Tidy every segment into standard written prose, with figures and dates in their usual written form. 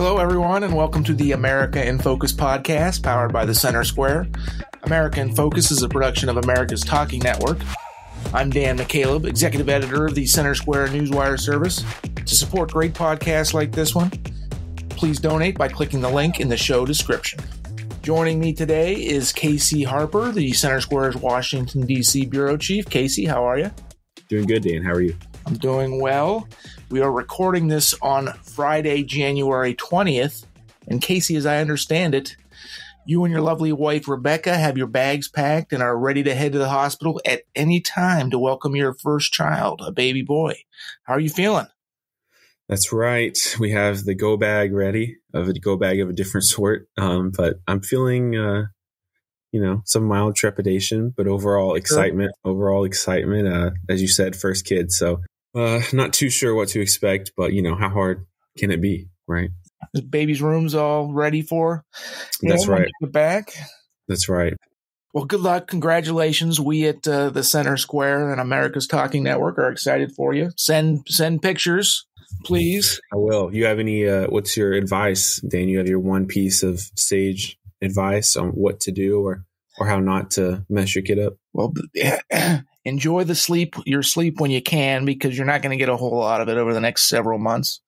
Hello, everyone, and welcome to the America in Focus podcast, powered by the Center Square. America in Focus is a production of America's Talking Network. I'm Dan McCaleb, executive editor of the Center Square Newswire service. To support great podcasts like this one, please donate by clicking the link in the show description. Joining me today is Casey Harper, the Center Square's Washington, D.C. bureau chief. Casey, how are you? Doing good, Dan. How are you? I'm doing well. We are recording this on Friday, January 20th. And Casey, as I understand it, you and your lovely wife, Rebecca, have your bags packed and are ready to head to the hospital at any time to welcome your first child, a baby boy. How are you feeling? That's right. We have the go bag ready, a go bag of a different sort. But I'm feeling, some mild trepidation, but overall excitement. As you said, first kid. So not too sure what to expect, but how hard can it be, right? The baby's room's all ready for. That's right. Back. That's right. Well, good luck. Congratulations. We at the Center Square and America's Talking Network are excited for you. Send pictures, please. I will. You have any, what's your advice, Dan? You have your one piece of sage advice on what to do or how not to mess your kid up? Well, enjoy your sleep when you can, because you're not going to get a whole lot of it over the next several months.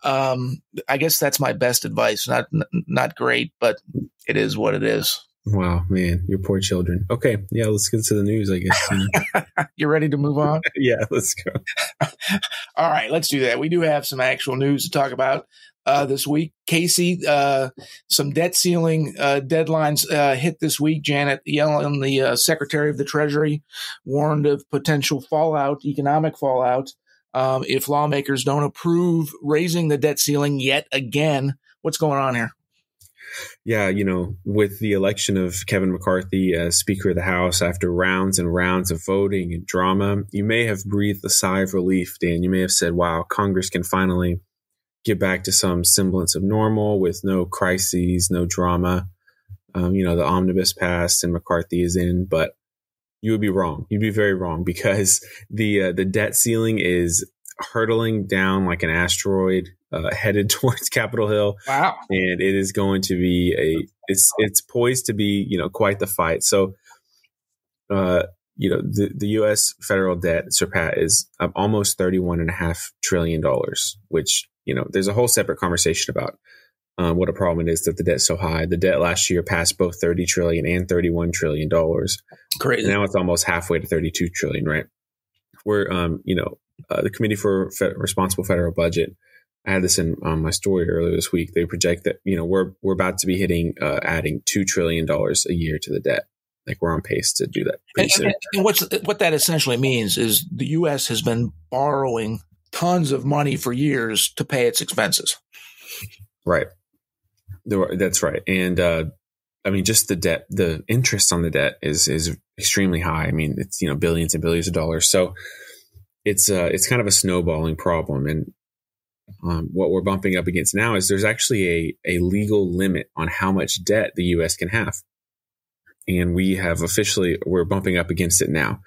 I guess that's my best advice. Not great, but it is what it is. Wow, man, your poor children. Okay, yeah, let's get to the news, I guess. You ready to move on? Yeah, let's go. All right, let's do that. We do have some actual news to talk about this week. Casey, some debt ceiling deadlines hit this week. Janet Yellen, the Secretary of the Treasury, warned of potential economic fallout, if lawmakers don't approve raising the debt ceiling yet again. What's going on here? Yeah, with the election of Kevin McCarthy as Speaker of the House after rounds and rounds of voting and drama, you may have breathed a sigh of relief, Dan. You may have said, wow, Congress can finally get back to some semblance of normal with no crises, no drama. The omnibus passed and McCarthy is in, but you would be wrong. You'd be very wrong, because the debt ceiling is hurtling down like an asteroid headed towards Capitol Hill. Wow. And it is going to be it's poised to be, quite the fight. So, the U.S. federal debt is almost $31.5 trillion, which, there's a whole separate conversation about what a problem it is that the debt's so high. The debt last year passed both $30 trillion and $31 trillion. Crazy. Now it's almost halfway to $32 trillion, right? We're, the Committee for Responsible Federal Budget, I had this in my story earlier this week. They project that, we're about to be adding $2 trillion a year to the debt. Like, we're on pace to do that pretty soon. And what that essentially means is the U.S. has been borrowing tons of money for years to pay its expenses. Right. That's right. And, just the debt, the interest on the debt is extremely high. I mean, it's, billions and billions of dollars. So it's kind of a snowballing problem. And what we're bumping up against now is there's actually a legal limit on how much debt the U.S. can have. And we're bumping up against it now.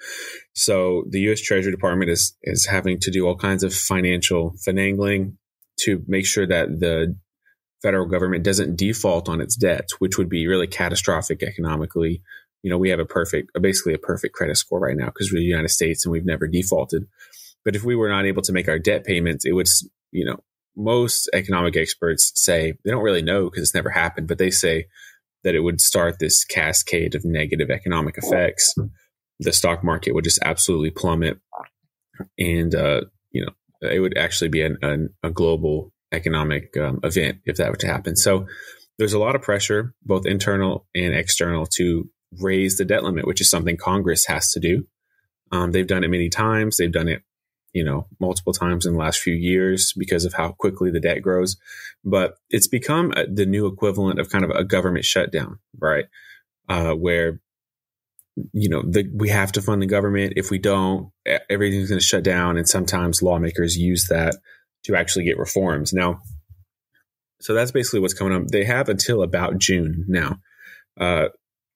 So the U.S. Treasury Department is having to do all kinds of financial finagling to make sure that the federal government doesn't default on its debt, which would be really catastrophic economically. We have basically a perfect credit score right now because we're the United States and we've never defaulted. But if we were not able to make our debt payments, it would, most economic experts say, they don't really know because it's never happened, but they say that it would start this cascade of negative economic effects. The stock market would just absolutely plummet. And, it would actually be a global economic event if that were to happen. So there's a lot of pressure, both internal and external, to raise the debt limit, which is something Congress has to do. They've done it many times. They've done it, multiple times in the last few years because of how quickly the debt grows. But it's become the new equivalent of kind of a government shutdown, right? Where, we have to fund the government. If we don't, everything's going to shut down. And sometimes lawmakers use that to actually get reforms. Now, so that's basically what's coming up. They have until about June now.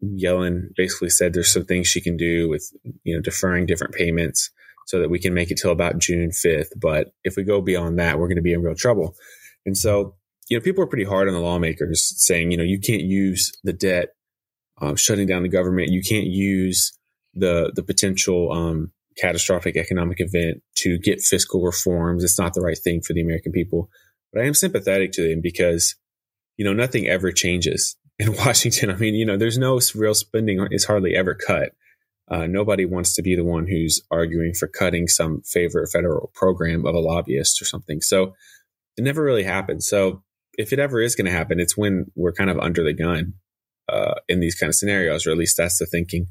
Yellen basically said there's some things she can do with, deferring different payments so that we can make it till about June 5th. But if we go beyond that, we're going to be in real trouble. And so people are pretty hard on the lawmakers saying, you can't use the debt, shutting down the government. You can't use the potential catastrophic economic event to get fiscal reforms. It's not the right thing for the American people. But I am sympathetic to them because, nothing ever changes in Washington. I mean, there's no real spending is hardly ever cut. Nobody wants to be the one who's arguing for cutting some favorite federal program of a lobbyist or something. So it never really happens. So if it ever is going to happen, it's when we're kind of under the gun in these kind of scenarios, or at least that's the thinking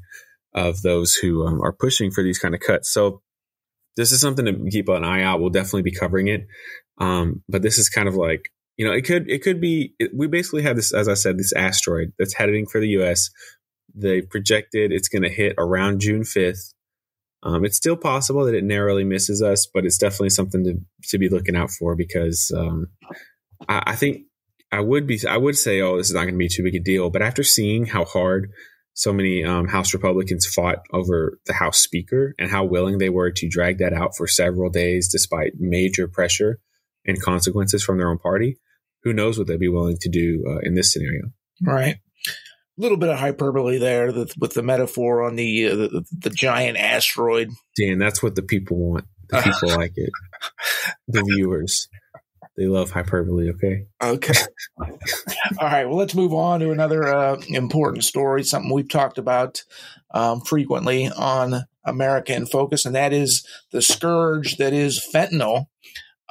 of those who are pushing for these kind of cuts. So this is something to keep an eye out. We'll definitely be covering it. But this is kind of like, it could be, we basically have this, as I said, this asteroid that's heading for the U.S. They projected it's going to hit around June 5th. It's still possible that it narrowly misses us, but it's definitely something to be looking out for because I think I would say, oh, this is not going to be too big a deal. But after seeing how hard so many House Republicans fought over the House Speaker and how willing they were to drag that out for several days, despite major pressure and consequences from their own party, who knows what they'd be willing to do in this scenario. Right. A little bit of hyperbole there with the metaphor on the giant asteroid. Dan, that's what the people want. The people like it. The viewers. They love hyperbole, okay? Okay. All right. Well, let's move on to another important story, something we've talked about frequently on America in Focus, and that is the scourge that is fentanyl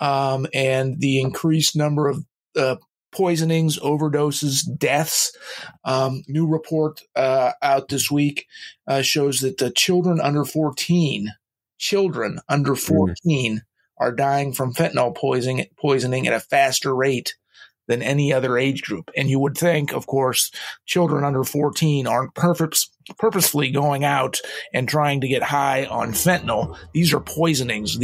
and the increased number of poisonings, overdoses, deaths. New report out this week shows that the children under 14 are dying from fentanyl poisoning at a faster rate than any other age group. And you would think, of course, children under 14 aren't purposefully going out and trying to get high on fentanyl. These are poisonings.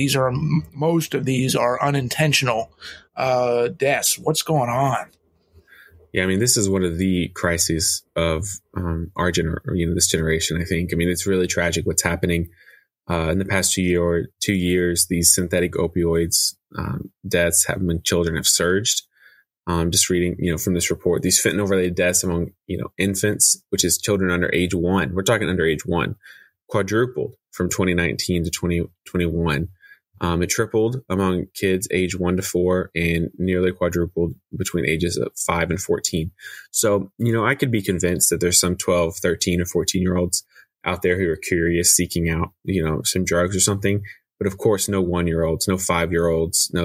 Most of these are unintentional deaths. What's going on? Yeah, I mean, this is one of the crises of our this generation, I think. I mean, it's really tragic what's happening in the past 2 years. These synthetic opioids deaths among children have surged. Just reading, from this report, these fentanyl-related deaths among, infants, which is children under age 1. We're talking under age 1, quadrupled from 2019 to 2021. It tripled among kids age 1 to 4 and nearly quadrupled between ages of 5 and 14. So, I could be convinced that there's some 12, 13 or 14-year-olds out there who are curious, seeking out, some drugs or something. But of course, no 1-year-olds, no 5-year-olds,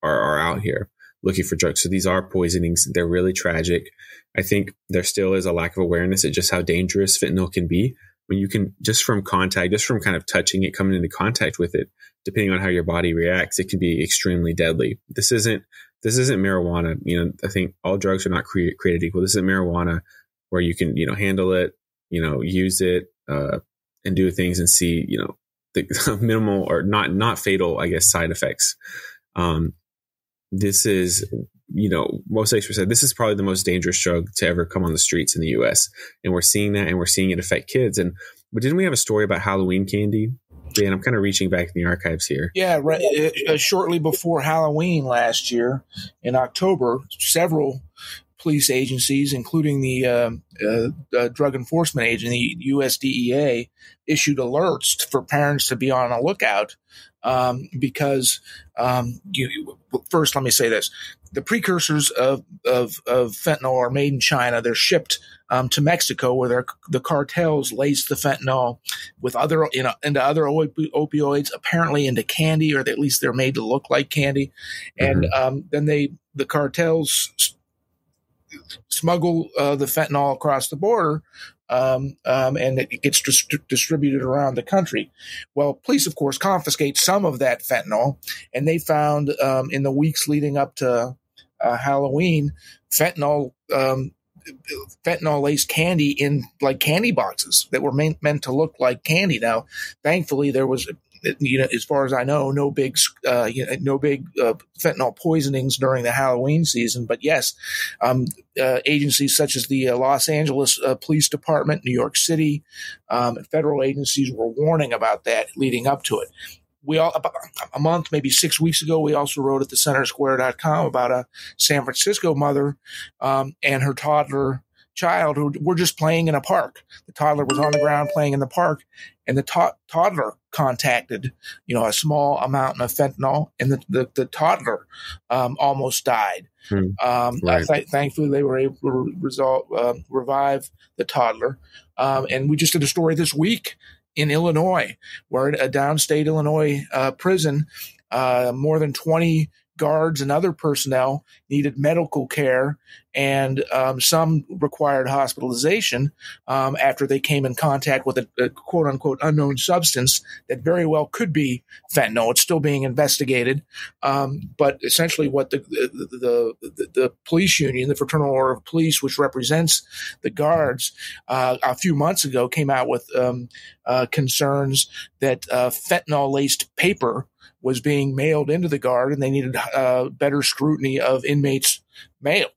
are out here looking for drugs. So these are poisonings. They're really tragic. I think there still is a lack of awareness at just how dangerous fentanyl can be. When you can, just from kind of touching it, coming into contact with it, depending on how your body reacts, it can be extremely deadly. This isn't marijuana. I think all drugs are not created equal. This isn't marijuana where you can, handle it, use it, and do things and see, the minimal or not fatal, I guess, side effects. This is, most experts said this is probably the most dangerous drug to ever come on the streets in the U.S. And we're seeing that, and we're seeing it affect kids. But didn't we have a story about Halloween candy? Dan, I'm kind of reaching back in the archives here. Yeah, right. Shortly before Halloween last year, in October, several police agencies, including the Drug Enforcement Agency, the USDEA, issued alerts for parents to be on a lookout because first, let me say this. The precursors of fentanyl are made in China. They're shipped to Mexico, where the cartels lace the fentanyl with into other opioids, apparently into candy, or at least they're made to look like candy. And then the cartels smuggle the fentanyl across the border, and it gets distributed around the country. Well, police, of course, confiscate some of that fentanyl, and they found in the weeks leading up to Halloween, fentanyl-laced candy in like candy boxes that were meant to look like candy. Now, thankfully, there was, as far as I know, no big fentanyl poisonings during the Halloween season. But yes, agencies such as the Los Angeles Police Department, New York City, and federal agencies were warning about that leading up to it. we all, about a month, maybe 6 weeks ago, we also wrote at the centersquare.com about a San Francisco mother and her toddler child who were just playing in a park. The toddler was on the ground playing in the park, and the toddler contacted, a small amount of fentanyl, and the toddler almost died. Right. Thankfully, they were able to revive the toddler. And we just did a story this week in Illinois, where a downstate Illinois prison, more than 20 guards and other personnel needed medical care, and some required hospitalization after they came in contact with a quote unquote unknown substance that very well could be fentanyl. It's still being investigated. But essentially what the police union, the Fraternal Order of Police, which represents the guards, a few months ago came out with concerns that fentanyl laced paper was being mailed into the guard, and they needed better scrutiny of inmates' mail.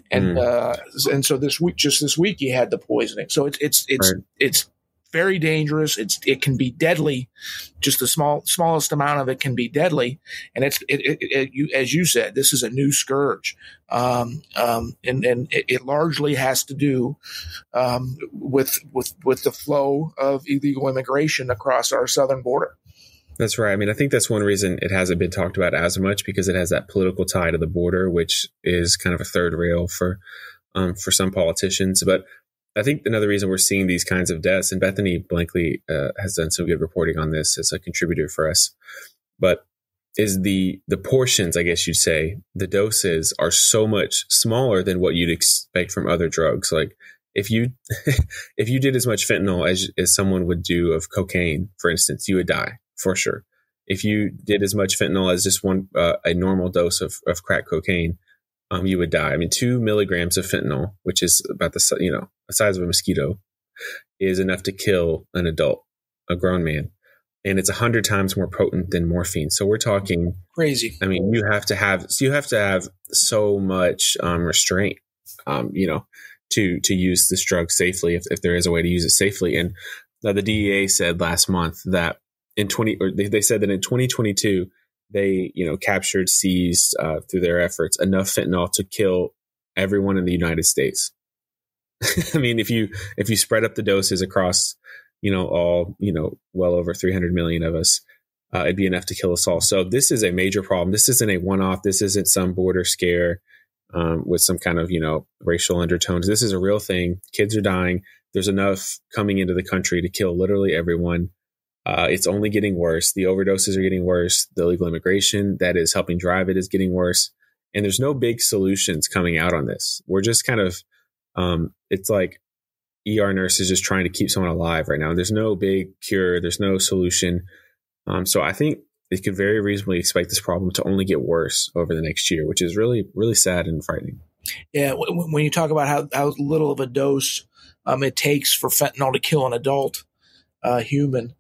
And so this week, you had the poisoning. So it's very dangerous. It can be deadly. Just the smallest amount of it can be deadly. And as you said, this is a new scourge, and it largely has to do with the flow of illegal immigration across our southern border. That's right. I mean, I think that's one reason it hasn't been talked about as much, because it has that political tie to the border, which is kind of a third rail for some politicians. But I think another reason we're seeing these kinds of deaths, and Bethany Blankley has done some good reporting on this as a contributor for us, but is the portions, I guess you'd say, the doses are so much smaller than what you'd expect from other drugs. Like if you did as much fentanyl as someone would do of cocaine, for instance, you would die. For sure. If you did as much fentanyl as just a normal dose of crack cocaine, you would die. I mean, 2 milligrams of fentanyl, which is about the size of a mosquito, is enough to kill an adult, a grown man. And it's 100 times more potent than morphine. So we're talking crazy. I mean, you have to have so much restraint, to use this drug safely, if there is a way to use it safely. And the DEA said last month that they said that in 2022, they, captured, seized through their efforts enough fentanyl to kill everyone in the United States. I mean, if you spread up the doses across, all, well over 300 million of us, it'd be enough to kill us all. So this is a major problem. This isn't a one-off. This isn't some border scare with some kind of, racial undertones. This is a real thing. Kids are dying. There's enough coming into the country to kill literally everyone. It's only getting worse. The overdoses are getting worse. The illegal immigration that is helping drive it is getting worse. And there's no big solutions coming out on this. We're just kind of, it's like ER nurses just trying to keep someone alive right now. There's no big cure. There's no solution. So I think they could very reasonably expect this problem to only get worse over the next year, which is really, really sad and frightening. Yeah. When you talk about how little of a dose it takes for fentanyl to kill an adult human,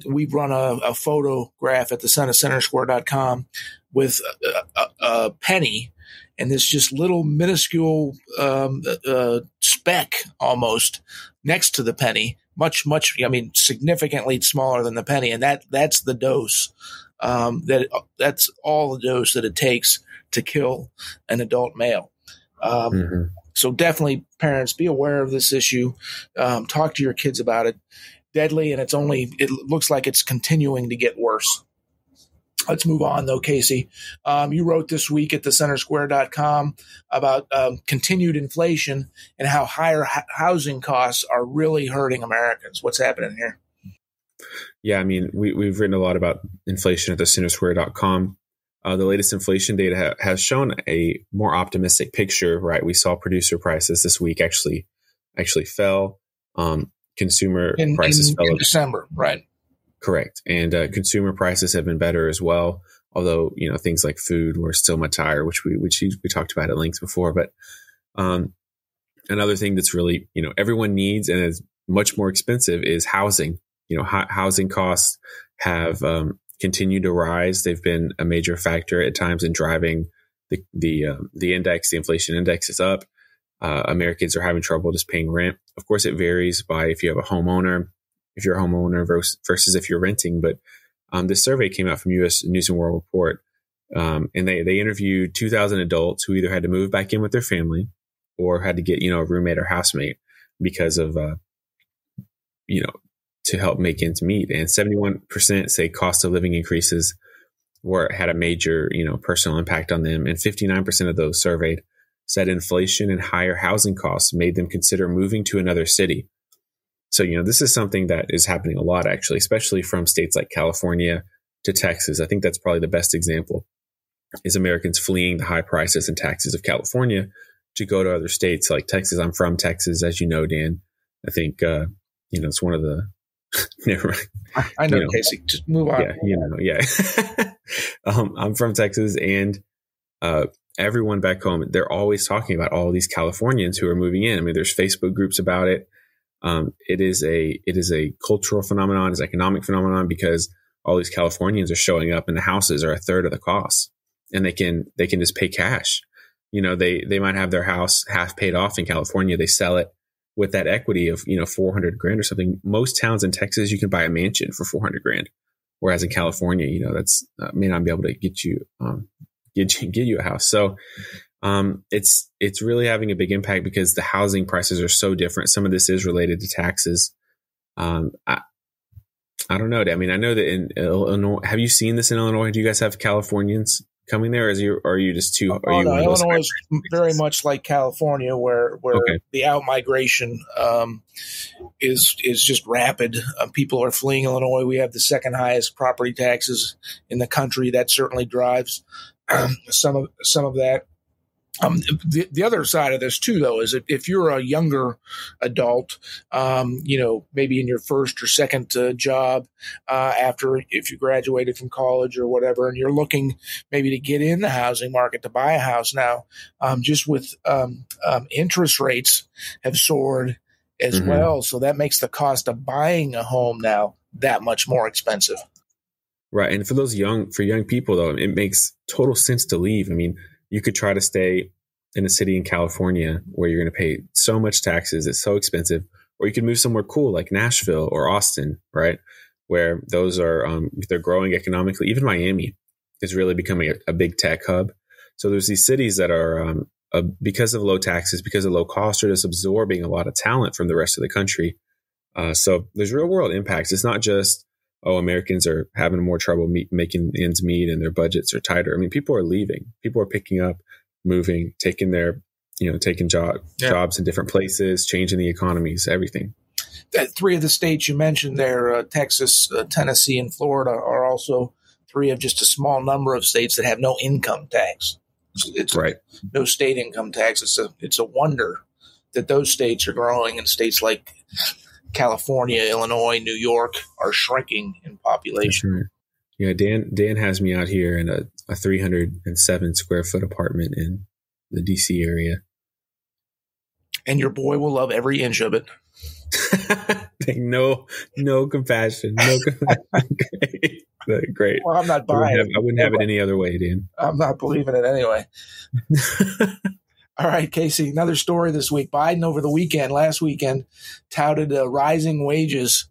we've run a photograph at the centersquare.com with a penny, and this just little minuscule speck almost next to the penny, much, significantly smaller than the penny. And that's the dose, that's all the dose that it takes to kill an adult male. So definitely, parents, be aware of this issue. Talk to your kids about it. Deadly, and it looks like it's continuing to get worse. Let's move on, though, Casey. You wrote this week at thecentersquare.com about continued inflation and how higher housing costs are really hurting Americans. What's happening here? Yeah, I mean, we've written a lot about inflation at thecentersquare.com. The latest inflation data has shown a more optimistic picture, right? We saw producer prices this week actually fell. Consumer prices fell in December, right? Correct. And consumer prices have been better as well. Although, things like food were still much higher, which we talked about at length before. But another thing that's really, everyone needs and is much more expensive is housing. Housing costs have continued to rise. They've been a major factor at times in driving the index. The inflation index is up. Americans are having trouble just paying rent. Of course, it varies by if you have a homeowner, if you're a homeowner versus if you're renting. But This survey came out from U.S. News and World Report, and they interviewed 2,000 adults who either had to move back in with their family or had to get, a roommate or housemate because of, to help make ends meet. And 71% say cost of living increases had a major, personal impact on them. And 59% of those surveyed said inflation and higher housing costs made them consider moving to another city. So, this is something that is happening a lot, actually, especially from states like California to Texas. I think that's probably the best example, is Americans fleeing the high prices and taxes of California to go to other states like Texas. I'm from Texas, as you know, Dan. I think, it's one of the, never mind. I know, Casey, just move on. Yeah. I'm from Texas, and everyone back home, they're always talking about all these Californians who are moving in. I mean, there's Facebook groups about it. It is a cultural phenomenon, it's an economic phenomenon, because all these Californians are showing up and the houses are a third of the cost, and they can just pay cash. They might have their house half paid off in California. They sell it with that equity of, $400,000 or something. Most towns in Texas, you can buy a mansion for $400,000. Whereas in California, that's may not be able to get you a house. So, it's really having a big impact because the housing prices are so different. Some of this is related to taxes. I don't know. I mean, I know that in Illinois, have you seen this in Illinois? Do you guys have Californians coming there, or are you just too? Illinois is very much like California, where the out-migration is just rapid. People are fleeing Illinois. We have the second highest property taxes in the country. That certainly drives some of that. The other side of this too, though, is if you're a younger adult, maybe in your first or second job if you graduated from college or whatever, and you're looking maybe to get in the housing market to buy a house now, just with interest rates have soared as well, so that makes the cost of buying a home now that much more expensive. Right, and for young people, though, it makes total sense to leave. I mean, you could try to stay in a city in California where you're going to pay so much taxes, it's so expensive, or you could move somewhere cool like Nashville or Austin, right? Where those are, they're growing economically. Even Miami is really becoming a big tech hub. So there's these cities that are, because of low taxes, because of low cost, are just absorbing a lot of talent from the rest of the country. So there's real world impacts. It's not just, Americans are having more trouble making ends meet and their budgets are tighter. I mean, people are leaving. People are picking up, moving, taking jobs in different places, changing the economies, everything. Three of the states you mentioned there, Texas, Tennessee, and Florida, are also three of just a small number of states that have no income tax. It's right. No state income tax. It's a wonder that those states are growing, and states like California, Illinois, New York are shrinking in population. Right. Yeah, Dan has me out here in a 307 square foot apartment in the DC area. And your boy will love every inch of it. No compassion. No compassion. Great. Well, I'm not buying it. I wouldn't have it any other way, Dan. I'm not believing it anyway. All right, Casey, another story this week. Biden over the last weekend, touted rising wages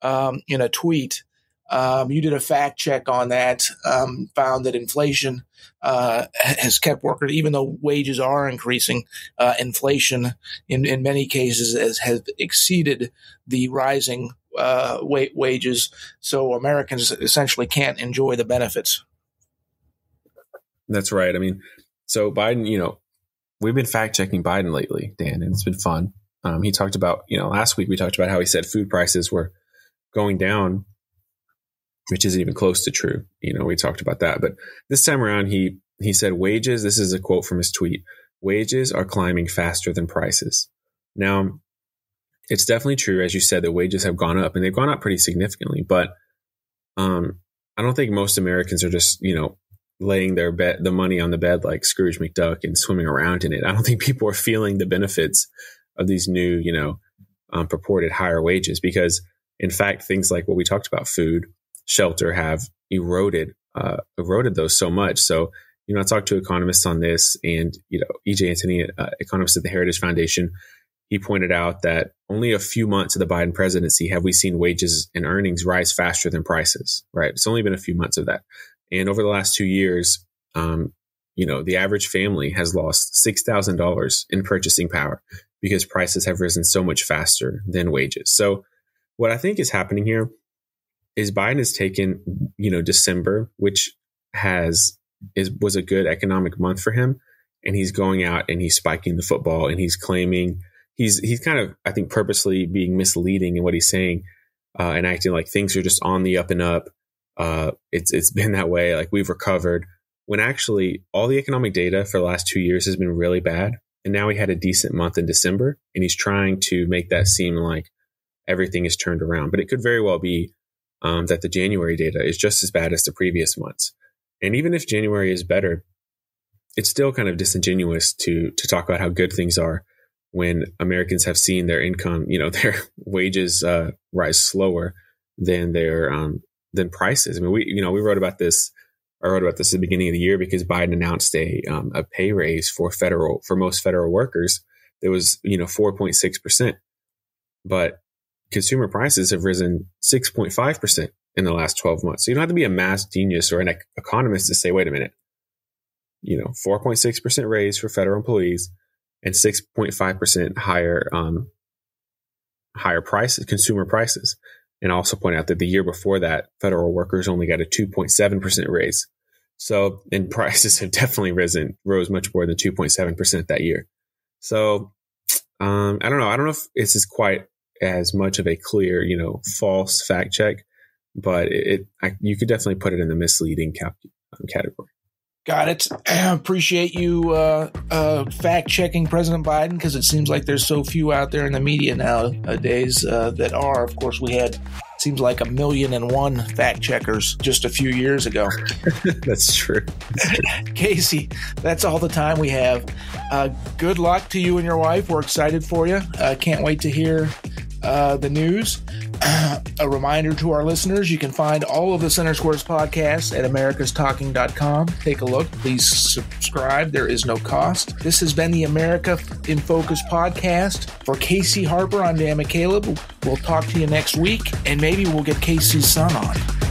in a tweet. You did a fact check on that, found that inflation has kept working, even though wages are increasing. Inflation in many cases has exceeded the rising wages. So Americans essentially can't enjoy the benefits. That's right. I mean, so Biden, we've been fact checking Biden lately, Dan, and it's been fun. He talked about, last week we talked about how he said food prices were going down, which isn't even close to true. We talked about that. But this time around, he said wages, this is a quote from his tweet, wages are climbing faster than prices. Now, it's definitely true, as you said, that wages have gone up, and they've gone up pretty significantly. But I don't think most Americans are just, laying the money on the bed like Scrooge McDuck and swimming around in it. I don't think people are feeling the benefits of these new, purported higher wages, because in fact, things like what we talked about, food, shelter, have eroded those so much. So, I talked to economists on this, and, E.J. Antony, economist at the Heritage Foundation, he pointed out that only a few months of the Biden presidency have we seen wages and earnings rise faster than prices, right? It's only been a few months of that. And over the last 2 years, the average family has lost $6,000 in purchasing power because prices have risen so much faster than wages. So what I think is happening here is Biden has taken, December, which was a good economic month for him. And he's going out and he's spiking the football and he's claiming he's kind of, I think, purposely being misleading in what he's saying and acting like things are just on the up and up. It's been that way. Like we've recovered, when actually all the economic data for the last 2 years has been really bad. And now he had a decent month in December and he's trying to make that seem like everything is turned around. But it could very well be that the January data is just as bad as the previous months. And even if January is better, it's still kind of disingenuous to talk about how good things are when Americans have seen their income, their wages rise slower than than prices. I mean, we wrote about this. I wrote about this at the beginning of the year because Biden announced a pay raise for most federal workers. There was 4.6%, but consumer prices have risen 6.5% in the last 12 months. So you don't have to be a math genius or an economist to say, wait a minute, 4.6% raise for federal employees and 6.5% higher prices, consumer prices. And also point out that the year before that, federal workers only got a 2.7% raise. So, and prices have definitely rose much more than 2.7% that year. So, I don't know. I don't know if this is quite as much of a clear, false fact check, but you could definitely put it in the misleading category. Got it. I appreciate you fact checking President Biden, because it seems like there's so few out there in the media nowadays that are. Of course, we had seems like 1,000,001 fact checkers just a few years ago. That's true. Casey, that's all the time we have. Good luck to you and your wife. We're excited for you. Can't wait to hear the news. A reminder to our listeners, you can find all of the Center Square's podcasts at americastalking.com. Take a look. Please subscribe. There is no cost. This has been the America in Focus podcast. For Casey Harper, I'm Dan McCaleb. We'll talk to you next week, and maybe we'll get Casey's son on.